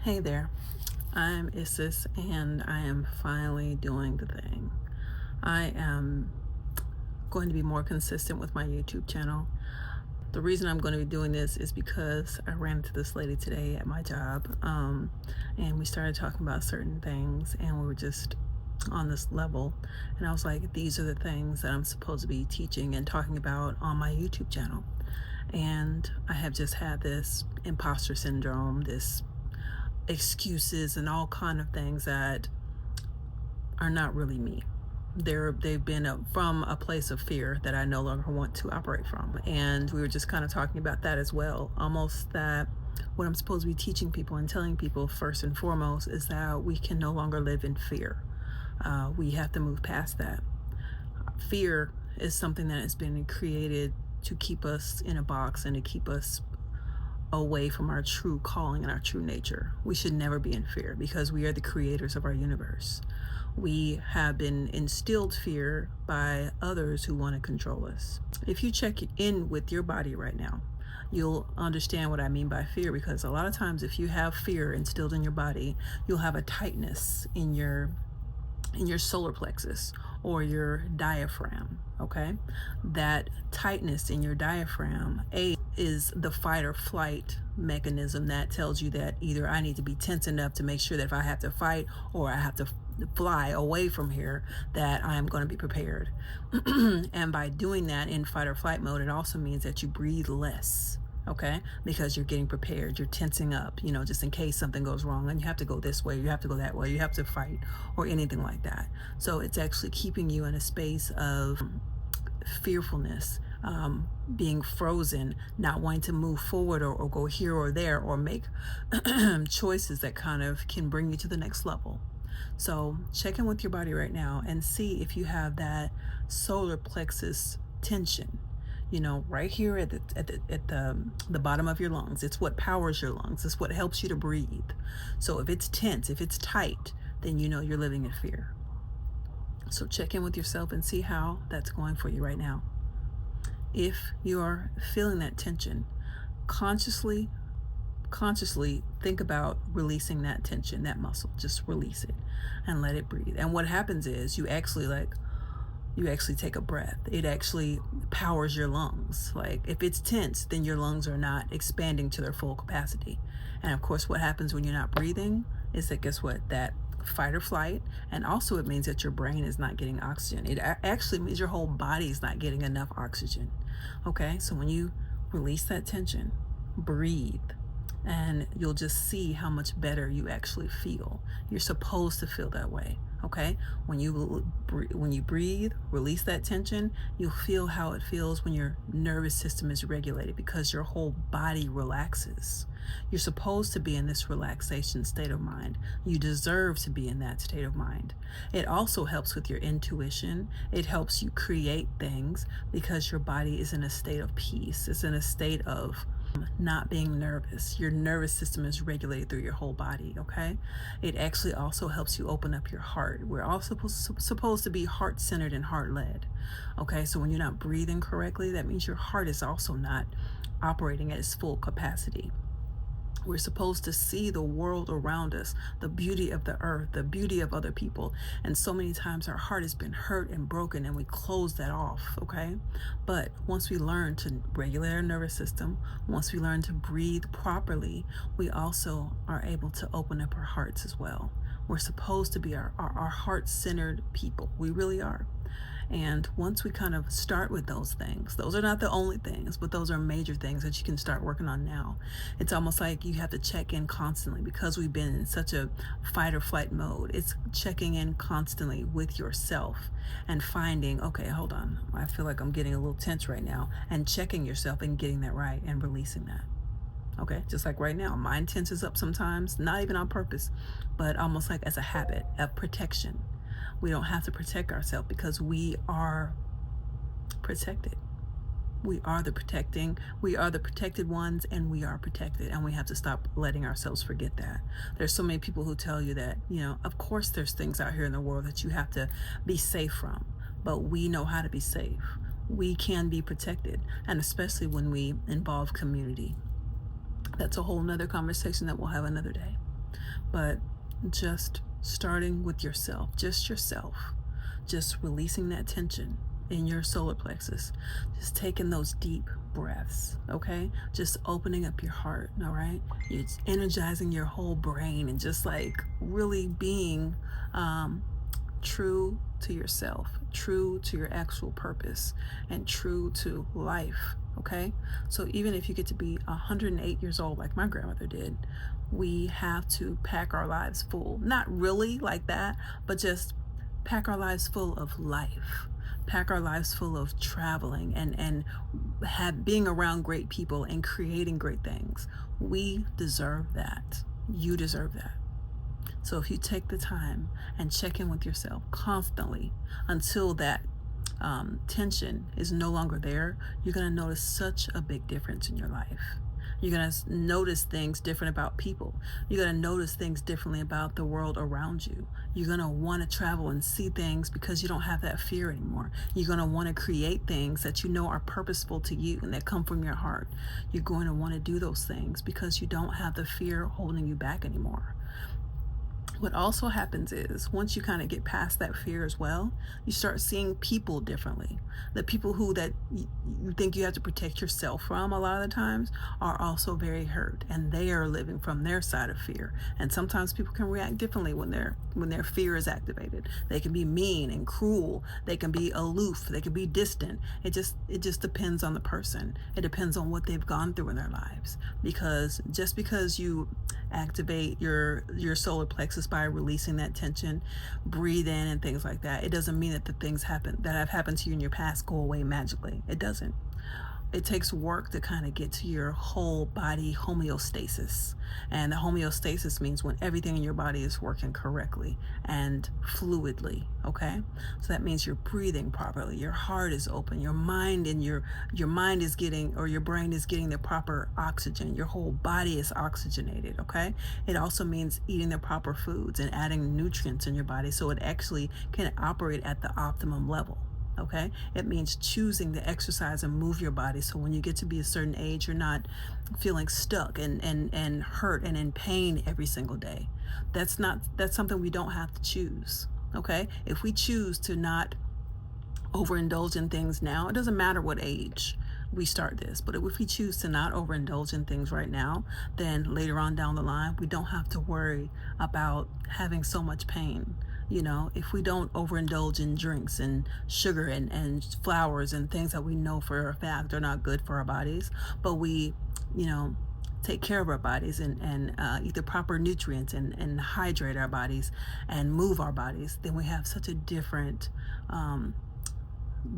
Hey there, I'm Isis and I am finally doing the thing. I am going to be more consistent with my YouTube channel. The reason I'm going to be doing this is because I ran into this lady today at my job, and we started talking about certain things, and we were just on this level, and I was like, these are the things that I'm supposed to be teaching and talking about on my YouTube channel. And I have just had this imposter syndrome, this excuses and all kind of things that are not really me. They've been from a place of fear that I no longer want to operate from. And we were just kind of talking about that as well. Almost that what I'm supposed to be teaching people and telling people first and foremost is that we can no longer live in fear. We have to move past that. Fear is something that has been created to keep us in a box and to keep us away from our true calling and our true nature. We should never be in fear because we are the creators of our universe. We have been instilled fear by others who want to control us. If you check in with your body right now, you'll understand what I mean by fear, because a lot of times if you have fear instilled in your body, you'll have a tightness in your solar plexus or your diaphragm. Okay, that tightness in your diaphragm is the fight or flight mechanism that tells you that either I need to be tense enough to make sure that if I have to fight or I have to fly away from here, that I am going to be prepared. And by doing that in fight or flight mode, it also means that you breathe less. Okay, because you're getting prepared, you're tensing up, just in case something goes wrong and you have to go this way, you have to go that way, you have to fight or anything like that. So it's actually keeping you in a space of fearfulness, being frozen, not wanting to move forward or go here or there or make choices that kind of can bring you to the next level. So check in with your body right now and see if you have that solar plexus tension. Right here at the bottom of your lungs. It's what powers your lungs. It's what helps you to breathe. So if it's tense, if it's tight, then you're living in fear. So check in with yourself and see how that's going for you right now. If you're feeling that tension, consciously think about releasing that tension, that muscle. Just release it and let it breathe. And what happens is you actually take a breath. It actually powers your lungs. Like if it's tense, then your lungs are not expanding to their full capacity. And of course, what happens when you're not breathing is that, guess what? That fight or flight. And also it means that your brain is not getting oxygen. It actually means your whole body is not getting enough oxygen. Okay, so when you release that tension, breathe, and you'll just see how much better you actually feel. You're supposed to feel that way. Okay, when you breathe, release that tension, you'll feel how it feels when your nervous system is regulated, because your whole body relaxes. You're supposed to be in this relaxation state of mind. You deserve to be in that state of mind. It also helps with your intuition. It helps you create things because your body is in a state of peace. It's in a state of not being nervous. Your nervous system is regulated through your whole body. Okay, it actually also helps you open up your heart. We're all supposed to be heart-centered and heart-led. Okay, so when you're not breathing correctly, that means your heart is also not operating at its full capacity. We're supposed to see the world around us, the beauty of the earth, the beauty of other people. And so many times our heart has been hurt and broken and we close that off, okay? But once we learn to regulate our nervous system, once we learn to breathe properly, we also are able to open up our hearts as well. We're supposed to be our heart-centered people. We really are. And once we kind of start with those things, those are not the only things, but those are major things that you can start working on now. It's almost like you have to check in constantly because we've been in such a fight or flight mode. It's checking in constantly with yourself and finding, okay, hold on, I feel like I'm getting a little tense right now, and checking yourself and getting that right and releasing that. Okay, just like right now, mine tenses up sometimes, not even on purpose, but almost like as a habit of protection. We don't have to protect ourselves because we are protected. We are the protected ones, and we are protected, and we have to stop letting ourselves forget that. There's so many people who tell you that, of course there's things out here in the world that you have to be safe from, but we know how to be safe. We can be protected, and especially when we involve community. That's a whole nother conversation that we'll have another day. But just starting with yourself, just releasing that tension in your solar plexus, just taking those deep breaths, okay? Just opening up your heart, all right? It's energizing your whole brain and just like really being true to yourself, true to your actual purpose, and true to life, okay? So even if you get to be 108 years old like my grandmother did, we have to pack our lives full. Not really like that, but just pack our lives full of life, pack our lives full of traveling and being around great people and creating great things. We deserve that. You deserve that. So if you take the time and check in with yourself constantly until that tension is no longer there, you're going to notice such a big difference in your life. You're going to notice things different about people. You're going to notice things differently about the world around you. You're going to want to travel and see things because you don't have that fear anymore. You're going to want to create things that you know are purposeful to you and that come from your heart. You're going to want to do those things because you don't have the fear holding you back anymore. What also happens is once you kind of get past that fear as well, you start seeing people differently. The people who that you think you have to protect yourself from a lot of the times are also very hurt, and they are living from their side of fear. And sometimes people can react differently when their fear is activated. They can be mean and cruel. They can be aloof. They can be distant. It just depends on the person. It depends on what they've gone through in their lives. Because just because you activate your solar plexus by releasing that tension, breathe in and things like that, it doesn't mean that the things that have happened to you in your past go away magically. It doesn't. It takes work to kind of get to your whole body homeostasis. And the homeostasis means when everything in your body is working correctly and fluidly, okay? So that means you're breathing properly, your heart is open, your mind and your mind is getting, or your brain is getting the proper oxygen, your whole body is oxygenated, okay? It also means eating the proper foods and adding nutrients in your body so it actually can operate at the optimum level. Okay, it means choosing to exercise and move your body so when you get to be a certain age, you're not feeling stuck and hurt and in pain every single day. That's something we don't have to choose. Okay, if we choose to not overindulge in things now, it doesn't matter what age we start this, but if we choose to not overindulge in things right now, then later on down the line, we don't have to worry about having so much pain. You know, if we don't overindulge in drinks and sugar and flours and things that we know for a fact are not good for our bodies, but we, take care of our bodies and eat the proper nutrients and hydrate our bodies and move our bodies, then we have such a different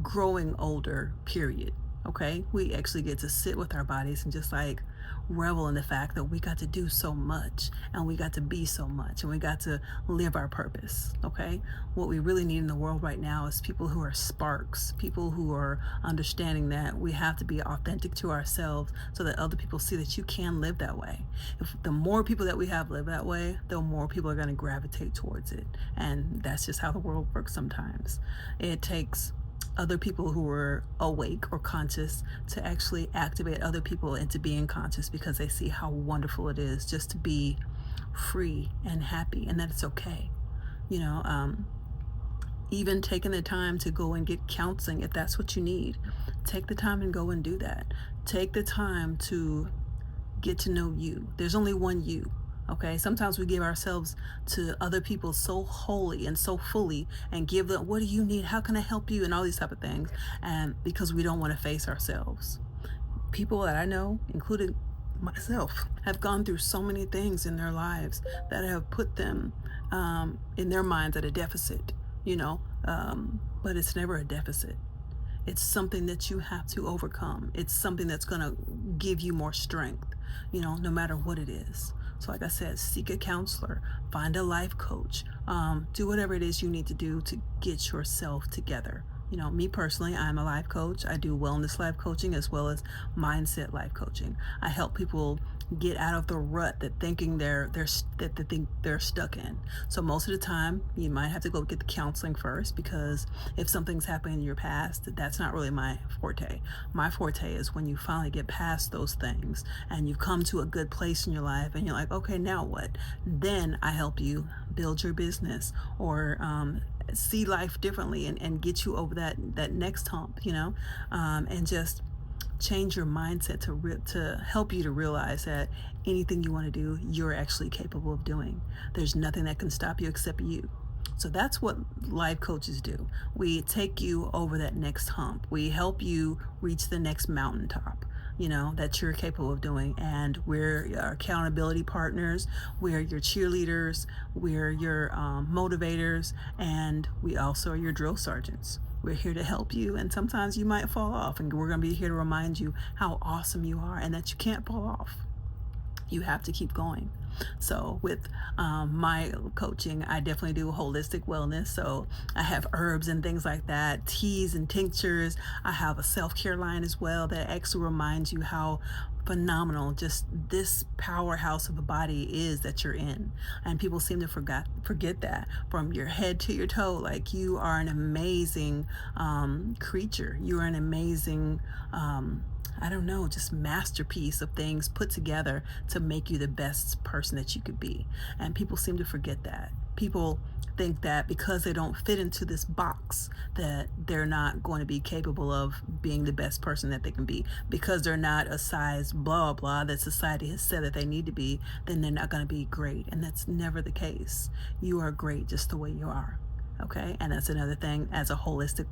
growing older period. Okay, we actually get to sit with our bodies and just like revel in the fact that we got to do so much and we got to be so much and we got to live our purpose. Okay, what we really need in the world right now is people who are sparks, people who are understanding that we have to be authentic to ourselves so that other people see that you can live that way. If the more people that we have live that way, the more people are going to gravitate towards it. And that's just how the world works sometimes. It takes other people who are awake or conscious to actually activate other people into being conscious because they see how wonderful it is just to be free and happy and that it's okay. Even taking the time to go and get counseling if that's what you need. Take the time and go and do that. Take the time to get to know you. There's only one you. Okay, sometimes we give ourselves to other people so wholly and so fully and give them, what do you need? How can I help you? And all these type of things. And because we don't want to face ourselves. People that I know, including myself, have gone through so many things in their lives that have put them in their minds at a deficit, but it's never a deficit. It's something that you have to overcome. It's something that's going to give you more strength, no matter what it is. So like I said, seek a counselor, find a life coach, do whatever it is you need to do to get yourself together. Me personally, I'm a life coach. I do wellness life coaching as well as mindset life coaching. I help people get out of the rut that thinking that they think they're stuck in. So most of the time you might have to go get the counseling first, because if something's happened in your past, that's not really my forte. My forte is when you finally get past those things and you've come to a good place in your life and you're like, okay, now what? Then I help you build your business, or see life differently, and get you over that next hump, and just change your mindset to help you to realize that anything you want to do, you're actually capable of doing. There's nothing that can stop you except you. So that's what life coaches do. We take you over that next hump. We help you reach the next mountaintop, that you're capable of doing. And we're your accountability partners. We're your cheerleaders. We're your motivators. And we also are your drill sergeants. We're here to help you, and sometimes you might fall off, and we're going to be here to remind you how awesome you are and that you can't fall off. You have to keep going. So with my coaching, I definitely do holistic wellness. So I have herbs and things like that, teas and tinctures. I have a self-care line as well that actually reminds you how phenomenal just this powerhouse of a body is that you're in. And people seem to forget that, from your head to your toe. Like, you are an amazing creature. You're an amazing just masterpiece of things put together to make you the best person that you could be. And people seem to forget that. People think that because they don't fit into this box, that they're not going to be capable of being the best person that they can be. Because they're not a size blah blah that society has said that they need to be, then they're not going to be great. And that's never the case. You are great just the way you are. Okay, and that's another thing, as a holistic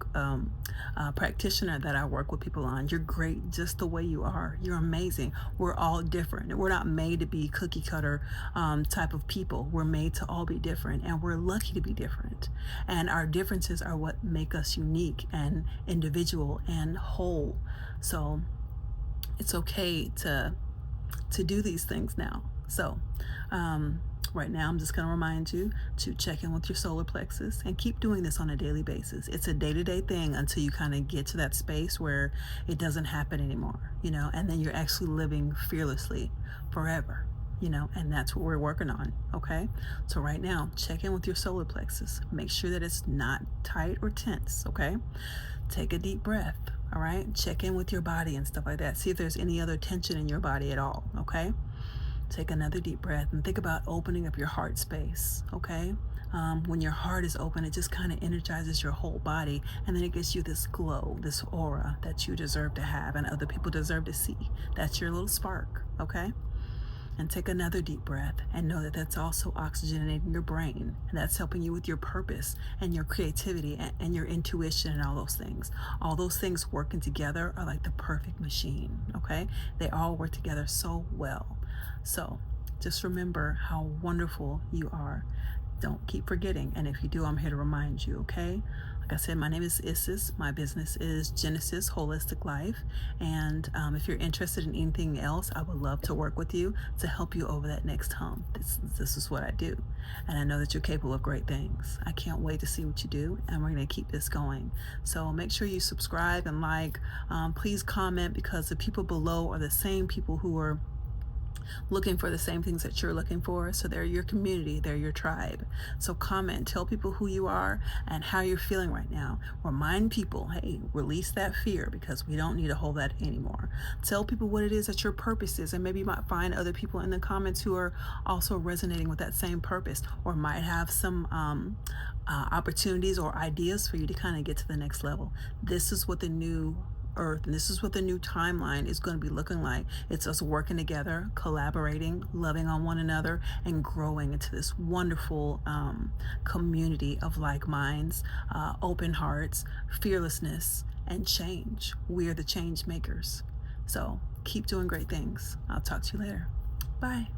practitioner that I work with people on. You're great just the way you are. You're amazing. We're all different. We're not made to be cookie cutter type of people. We're made to all be different, and we're lucky to be different. And our differences are what make us unique and individual and whole. So it's okay to do these things now. So right now, I'm just going to remind you to check in with your solar plexus and keep doing this on a daily basis. It's a day-to-day thing until you kind of get to that space where it doesn't happen anymore, and then you're actually living fearlessly forever, and that's what we're working on. Okay, so right now, check in with your solar plexus. Make sure that it's not tight or tense. Okay, take a deep breath. All right, check in with your body and stuff like that. See if there's any other tension in your body at all. Okay, take another deep breath and think about opening up your heart space. Okay, when your heart is open, it just kind of energizes your whole body, and then it gives you this glow, this aura that you deserve to have and other people deserve to see. That's your little spark. Okay, and take another deep breath and know that that's also oxygenating your brain, and that's helping you with your purpose and your creativity and your intuition and all those things. All those things working together are like the perfect machine. Okay, they all work together so well. So just remember how wonderful you are. Don't keep forgetting. And if you do, I'm here to remind you. Okay, like I said, my name is Isis. My business is Genesis Holistic Life. And if you're interested in anything else, I would love to work with you to help you over that next hump. This is what I do. And I know that you're capable of great things. I can't wait to see what you do. And we're going to keep this going. So make sure you subscribe and like. Please comment, because the people below are the same people who are looking for the same things that you're looking for. So they're your community, they're your tribe. So comment, tell people who you are and how you're feeling right now. Remind people, hey, release that fear, because we don't need to hold that anymore. Tell people what it is that your purpose is, and maybe you might find other people in the comments who are also resonating with that same purpose, or might have some opportunities or ideas for you to kind of get to the next level. This is what the new earth, and this is what the new timeline is going to be looking like. It's us working together, collaborating, loving on one another, and growing into this wonderful community of like minds, open hearts, fearlessness, and change. We are the change makers. So keep doing great things. I'll talk to you later. Bye.